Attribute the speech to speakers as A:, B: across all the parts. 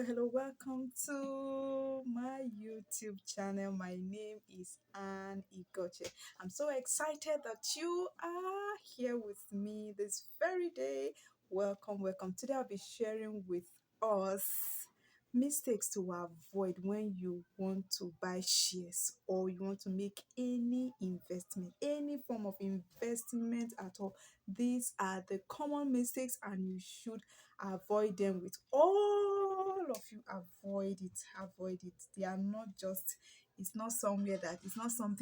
A: Hello. Welcome to my YouTube channel. My name is Anne Igoche. I'm so excited that you are here with me this very day. Welcome. Today I'll be sharing with us mistakes to avoid when you want to buy shares or you want to make any form of investment at all. These are the common mistakes and you should avoid them with all of you. Avoid it. They are not just, it's not something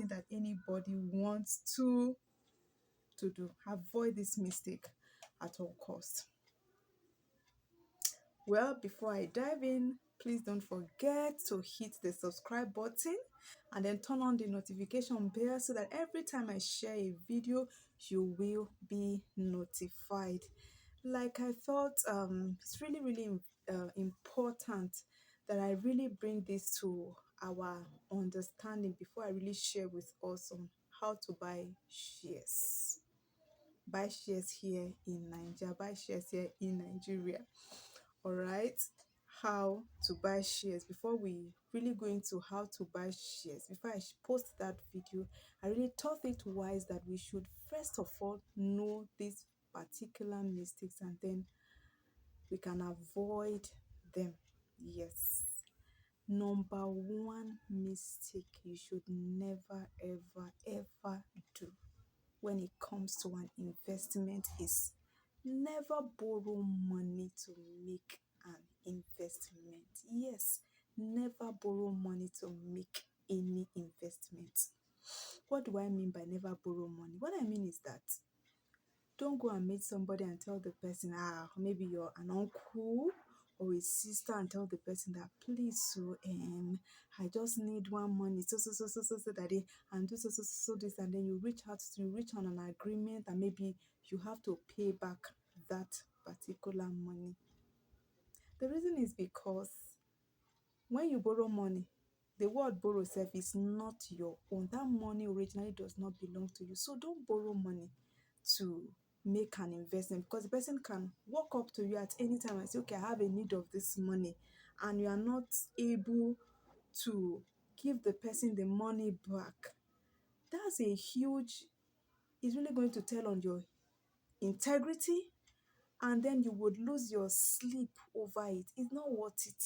A: that anybody wants to do. Avoid this mistake at all costs. Well, before I dive in, please don't forget to hit the subscribe button and then turn on the notification bell so that every time I share a video, you will be notified. Like I thought, it's really important that I really bring this to our understanding before I really share with us on how to buy shares. Buy shares here in Nigeria, buy shares here in Nigeria. All right, how to buy shares. Before we really go into how to buy shares, before I post that video, I really thought it wise that we should first of all know these particular mistakes and then we can avoid them. Yes. Number one mistake you should never, ever do when it comes to an investment is never borrow money to make an investment. Yes, never borrow money to make any investment. What do I mean by never borrow money? What I mean is that don't go and meet somebody and tell the person, maybe you're an uncle or a sister, and tell the person that please, so I just need one money, so that they and do so this, and then you reach on an agreement, and maybe you have to pay back that particular money. The reason is because when you borrow money, the word borrow self is not your own. That money originally does not belong to you. So don't borrow money to make an investment, because the person can walk up to you at any time and say, okay, I have a need of this money, and you are not able to give the person the money back. That's a huge, it's really going to tell on your integrity, and then you would lose your sleep over it. It's not worth it.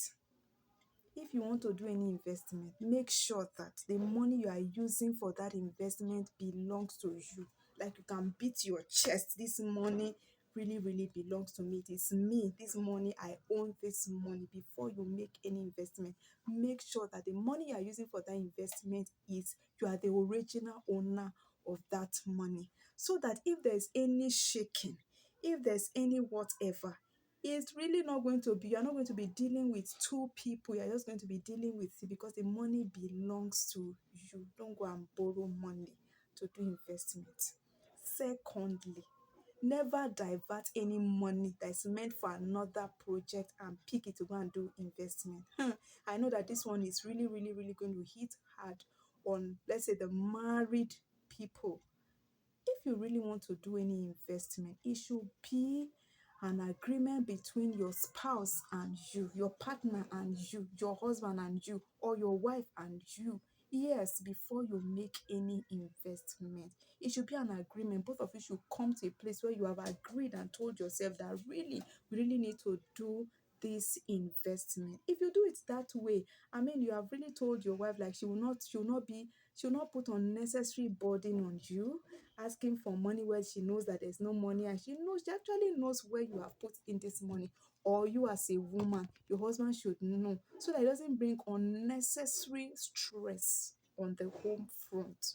A: If you want to do any investment, make sure that the money you are using for that investment belongs to you. Like you can beat your chest, this money really belongs to me. It is me, this money, I own this money. Before you make any investment, make sure that the money you are using for that investment is you are the original owner of that money. So that if there's any shaking, if there's any whatever, it's really not going to be, you're not going to be dealing with two people, you're just going to be dealing with it, because the money belongs to you. Don't go and borrow money to do investment. Secondly, never divert any money that is meant for another project and pick it to go and do investment. I know that this one is really going to hit hard on, let's say, the married people. If you really want to do any investment, it should be an agreement between your spouse and you, your partner and you, your husband and you, or your wife and you. Yes, before you make any investment, it should be an agreement. Both of you should come to a place where you have agreed and told yourself that really, we really need to do this investment. If you do it that way, I mean, you have really told your wife, like, she will not put unnecessary burden on you, asking for money where she knows that there's no money, and she actually knows where you have put in this money. Or you, as a woman, your husband should know, so that it doesn't bring unnecessary stress on the home front.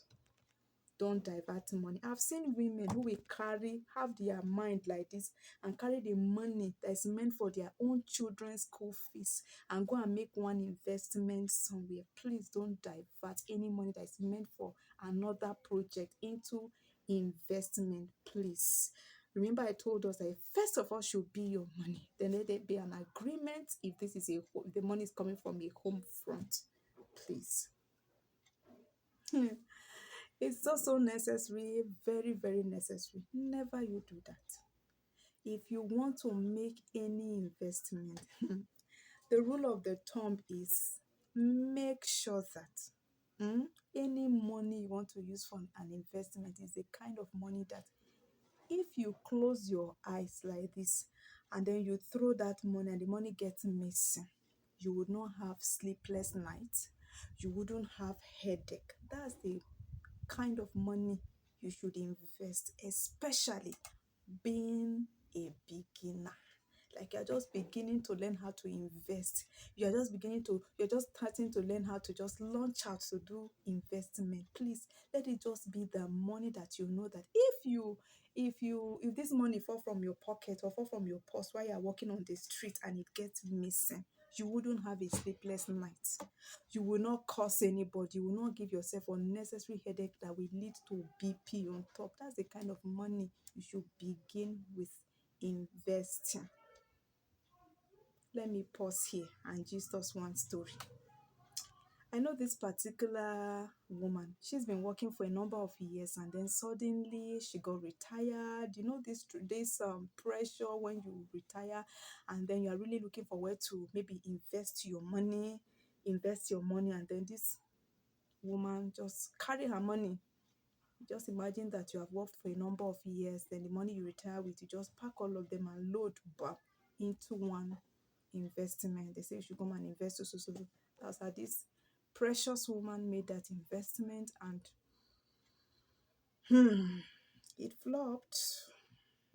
A: Don't divert money. I've seen women who will have their mind like this and carry the money that is meant for their own children's school fees and go and make one investment somewhere. Please don't divert any money that is meant for another project into investment, please. Remember, I told us that first of all should be your money. Then let there be an agreement if the money is coming from a home front. Please. It's so necessary, very necessary. Never you do that. If you want to make any investment, The rule of the thumb is make sure that any money you want to use for an investment is the kind of money that if you close your eyes like this and then you throw that money and the money gets missing, you would not have sleepless nights, you wouldn't have headache. That's the kind of money you should invest, especially being a beginner. Like you're just beginning to learn how to invest. You're just starting to learn how to just launch out to do investment. Please let it just be the money that you know that if this money fall from your pocket or fall from your purse while you're walking on the street and it gets missing, you wouldn't have a sleepless night. You will not cause anybody, you will not give yourself unnecessary headache that will lead to BP on top. That's the kind of money you should begin with investing. Let me pause here and just us one story. I know this particular woman. She's been working for a number of years and then suddenly she got retired. You know this pressure when you retire and then you are really looking for where to maybe invest your money and then this woman just carry her money. Just imagine that you have worked for a number of years, then the money you retire with, you just pack all of them and load back into one investment. They say you should come and invest. So. That's how this precious woman made that investment and it flopped.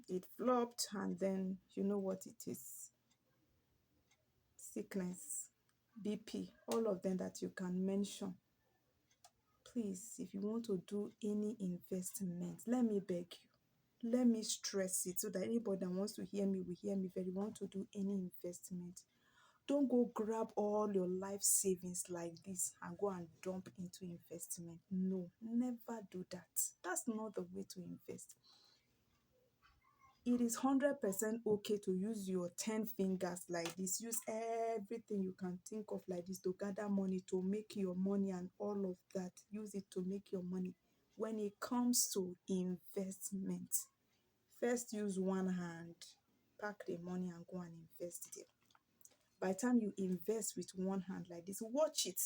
A: It flopped, and then you know what it is: sickness, BP, all of them that you can mention. Please, if you want to do any investment, let me beg you, let me stress it so that anybody that wants to hear me will hear me. If you want to do any investment, don't go grab all your life savings like this and go and dump into investment. No, never do that. That's not the way to invest. It is 100% okay to use your 10 fingers like this. Use everything you can think of like this to gather money, to make your money and all of that. Use it to make your money. When it comes to investment, first use one hand, pack the money and go and invest it. By the time you invest with one hand like this, watch it.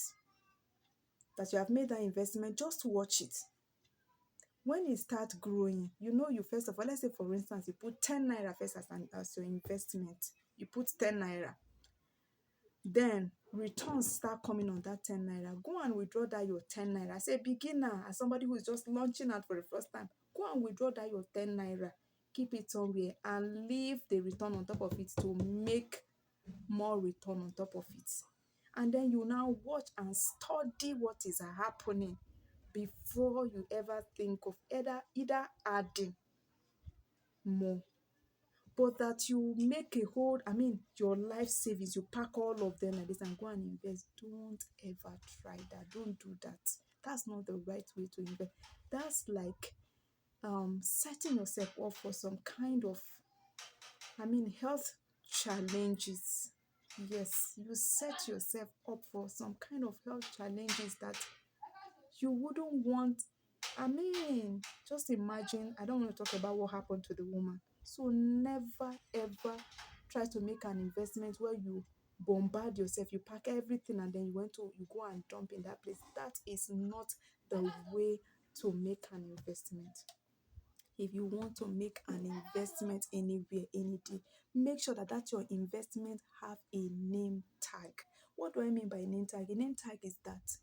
A: That you have made that investment, just watch it. When it starts growing, you first of all, let's say for instance, you put 10 naira first as your investment. You put 10 naira. Then returns start coming on that 10 naira. Go and withdraw that your 10 naira. As a beginner, as somebody who is just launching out for the first time, go and withdraw that your 10 naira. Keep it somewhere and leave the return on top of it to make more return on top of it. And then you now watch and study what is happening before you ever think of either adding more. But that you make your life savings, you pack all of them like this and go and invest. Don't ever try that. Don't do that. That's not the right way to invest. That's like setting yourself up for some kind of health challenges. Yes, you set yourself up for some kind of health challenges that you wouldn't want. Just imagine. I don't want to talk about what happened to the woman. So never ever try to make an investment where you bombard yourself, you pack everything and then you go and dump in that place. That is not the way to make an investment. If you want to make an investment anywhere, any day, make sure that your investment have a name tag. What do I mean by a name tag? A name tag is that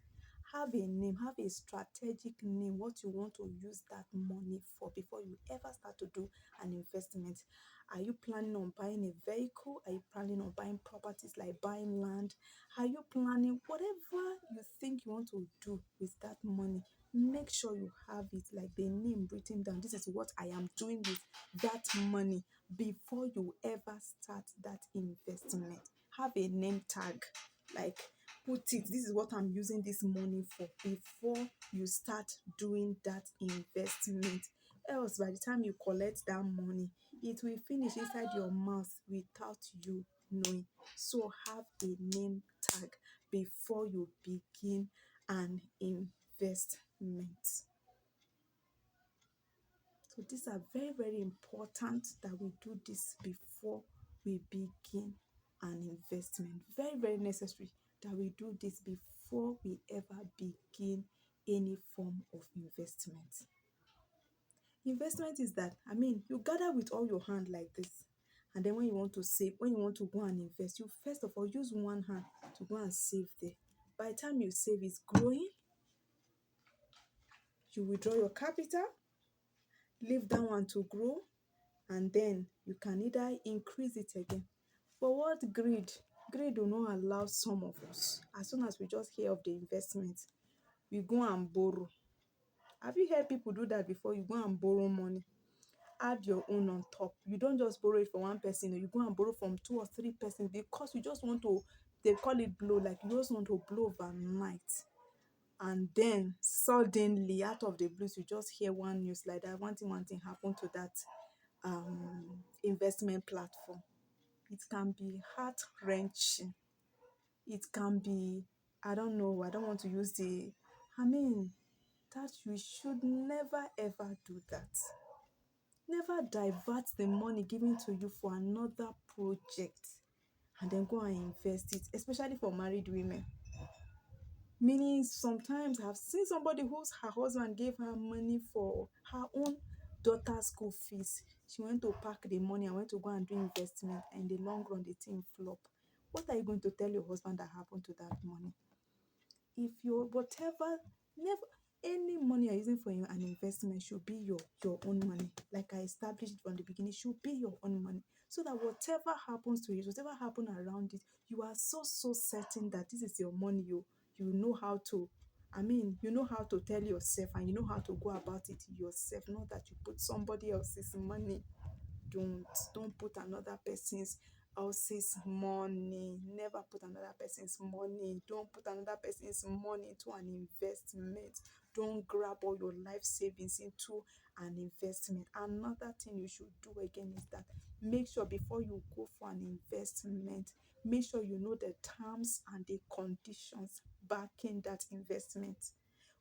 A: have a name, have a strategic name, what you want to use that money for before you ever start to do an investment. Are you planning on buying a vehicle? Are you planning on buying properties like buying land? Are you planning whatever you think you want to do with that money? Make sure you have it like the name written down. This is what I am doing with that money before you ever start that investment. Have a name tag, like put it, this is what I'm using this money for before you start doing that investment. Else, by the time you collect that money, it will finish inside your mouth without you knowing. So have a name tag before you begin an investment. So these are very, very important that we do this before we begin an investment. Very, very necessary that we do this before we ever begin any form of investment. Investment is that, you gather with all your hand like this, and then when you want to save, when you want to go and invest, you first of all use one hand to go and save there. By the time you save, it's growing, you withdraw your capital, leave that one to grow, and then you can either increase it again. But what greed? Greed will not allow some of us. As soon as we just hear of the investment, we go and borrow. Have you heard people do that before? You go and borrow money, add your own on top. You don't just borrow it for one person, you go and borrow from two or three persons because you just want to, they call it blow, like you just want to blow overnight. And then suddenly, out of the blues, you just hear one news like that. One thing happened to that investment platform. It can be heart wrenching. It can be, I don't know, I don't want to use I mean, that you should never ever do that. Never divert the money given to you for another project and then go and invest it, especially for married women. Meaning, sometimes I've seen somebody whose her husband gave her money for her own daughter's school fees. She went to pack the money and went to go and do investment, and in the long run, the thing flop. What are you going to tell your husband that happened to that money? If your whatever, never, any money you're using for an investment should be your own money. Like I established from the beginning, should be your own money, so that whatever happens to it, whatever happens around it, you are so certain that this is your money. You know how to, you know how to tell yourself, and you know how to go about it yourself, not that you put somebody else's money. Don't put another person's else's money. Never put another person's money. Don't put another person's money into an investment. Don't grab all your life savings into an investment. Another thing you should do again is that make sure before you go for an investment, make sure you know the terms and the conditions backing that investment.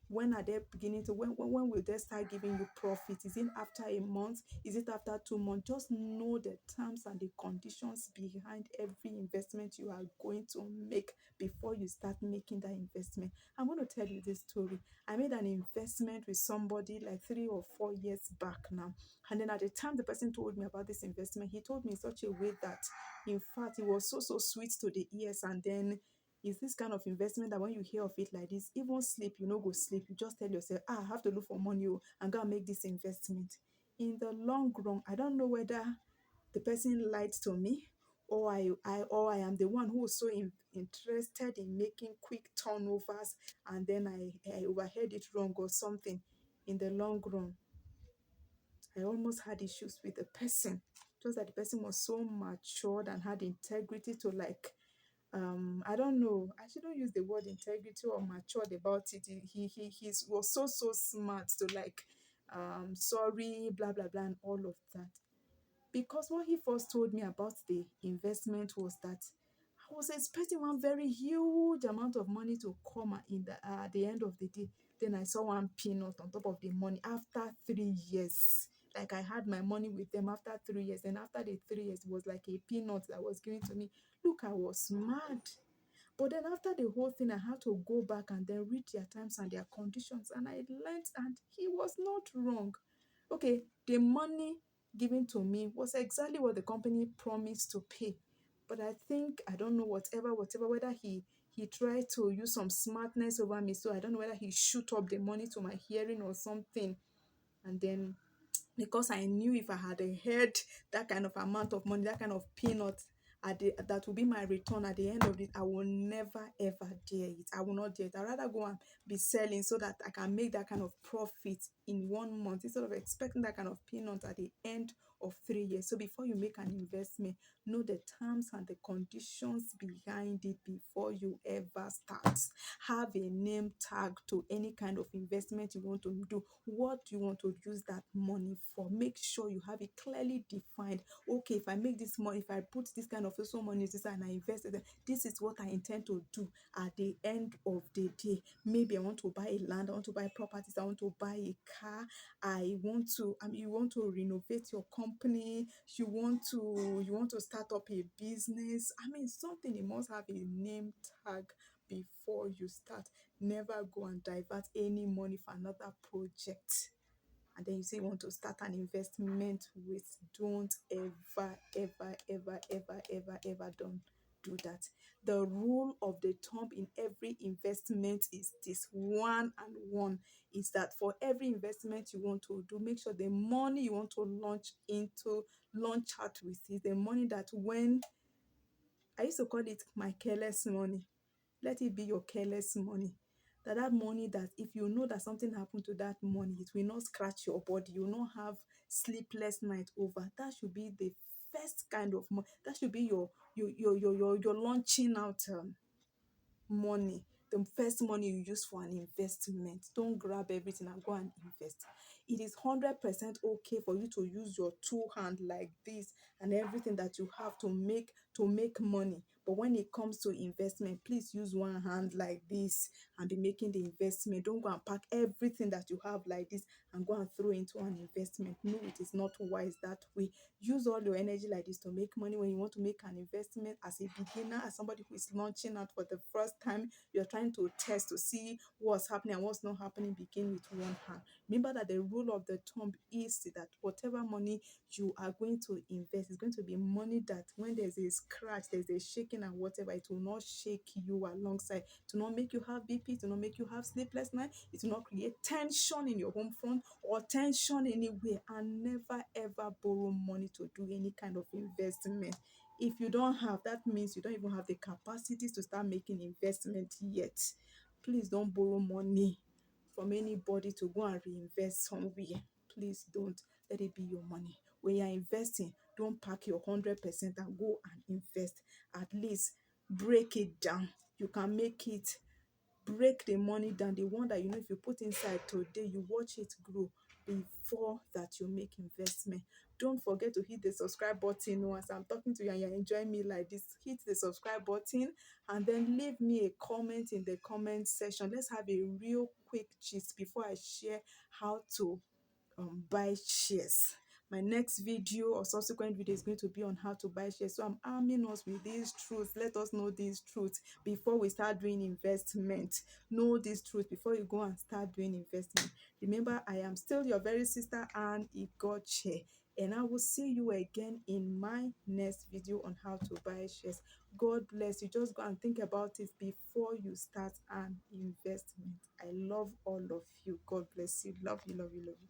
A: When are they beginning to, when will they start giving you profit? Is it after a month? Is it after 2 months? Just know the terms and the conditions behind every investment you are going to make before you start making that investment. I'm going to tell you this story. I made an investment with somebody like 3 or 4 years back now, and then at the time the person told me about this investment, he told me in such a way that, in fact, it was so sweet to the ears. And then is this kind of investment that when you hear of it like this, even sleep, you know, go sleep. You just tell yourself, I have to look for money and go and make this investment. In the long run, I don't know whether the person lied to me, or I am the one who was so interested in making quick turnovers, and then I overheard it wrong or something. In the long run, I almost had issues with the person. Just that the person was so matured and had integrity to, like, I don't know, I shouldn't use the word integrity or matured about it. He was so smart to, like, sorry, blah blah blah, and all of that. Because what he first told me about the investment was that I was expecting one very huge amount of money to come at the end of the day. Then I saw one peanut on top of the money after 3 years. Like, I had my money with them after 3 years, and after the 3 years, it was like a peanut that was given to me. Look, I was mad. But then after the whole thing, I had to go back and then read their terms and their conditions, and I learned, and he was not wrong. Okay, the money given to me was exactly what the company promised to pay. But I think, I don't know, whatever, whether he tried to use some smartness over me. So I don't know whether he shoot up the money to my hearing or something. And then, because I knew if I had heard that kind of amount of money, that kind of peanut, that will be my return at the end of it, I will never ever dare it. I will not dare it. I'd rather go and be selling so that I can make that kind of profit in 1 month instead of expecting that kind of peanut at the end of 3 years. So before you make an investment, know the terms and the conditions behind it before you ever start. Have a name tag to any kind of investment you want to do. What do you want to use that money for? Make sure you have it clearly defined. Okay, if I make this money, if I put this kind of so money this and I invest it, this is what I intend to do at the end of the day. Maybe I want to buy a land, I want to buy properties, I want to buy a car, I want to you want to renovate your compound company, you want to start up a business. I mean, something, it must have a name tag before you start. Never go and divert any money for another project. And then you say you want to start an investment with, don't ever, ever, ever, ever, ever, ever don't do that. The rule of the thumb in every investment is this one and one, is that for every investment you want to do, make sure the money you want to launch out with is the money that, when I used to call it my careless money, let it be your careless money. That money, that if you know that something happened to that money, it will not scratch your body, you will not have sleepless night over. That should be the first kind of money. That should be your launching out money, the first money you use for an investment. Don't grab everything and go and invest. It is 100% okay for you to use your two hand like this and everything that you have to make money. But when it comes to investment, please use one hand like this and be making the investment. Don't go and pack everything that you have like this and go and throw into an investment. No, it is not wise that way. Use all your energy like this to make money. When you want to make an investment as a beginner, as somebody who is launching out for the first time, you're trying to test to see what's happening and what's not happening, begin with one hand. Remember that the rule of the thumb is that whatever money you are going to invest is going to be money that when there's a scratch, there's a shaking and whatever, it will not shake you alongside. It will not make you have BP, it will not make you have sleepless night, it will not create tension in your home front or tension anywhere. And never ever borrow money to do any kind of investment. If you don't have, that means you don't even have the capacities to start making investment yet. Please don't borrow money from anybody to go and reinvest somewhere. Please don't. Let it be your money. When you're investing, don't pack your 100% and go and invest. At least break it down. You can make it, break the money down, the one that you know if you put inside today, you watch it grow before that you make investment. Don't forget to hit the subscribe button. Once I'm talking to you and you're enjoying me like this, hit the subscribe button and then leave me a comment in the comment section. Let's have a real quick gist before I share how to buy shares. My next video or subsequent video is going to be on how to buy shares. So I'm arming us with these truths. Let us know these truths before we start doing investment. Know these truths before you go and start doing investment. Remember, I am still your very sister and Igoche, and I will see you again in my next video on how to buy shares. God bless you. Just go and think about it before you start an investment. I love all of you. God bless you. Love you, love you, love you.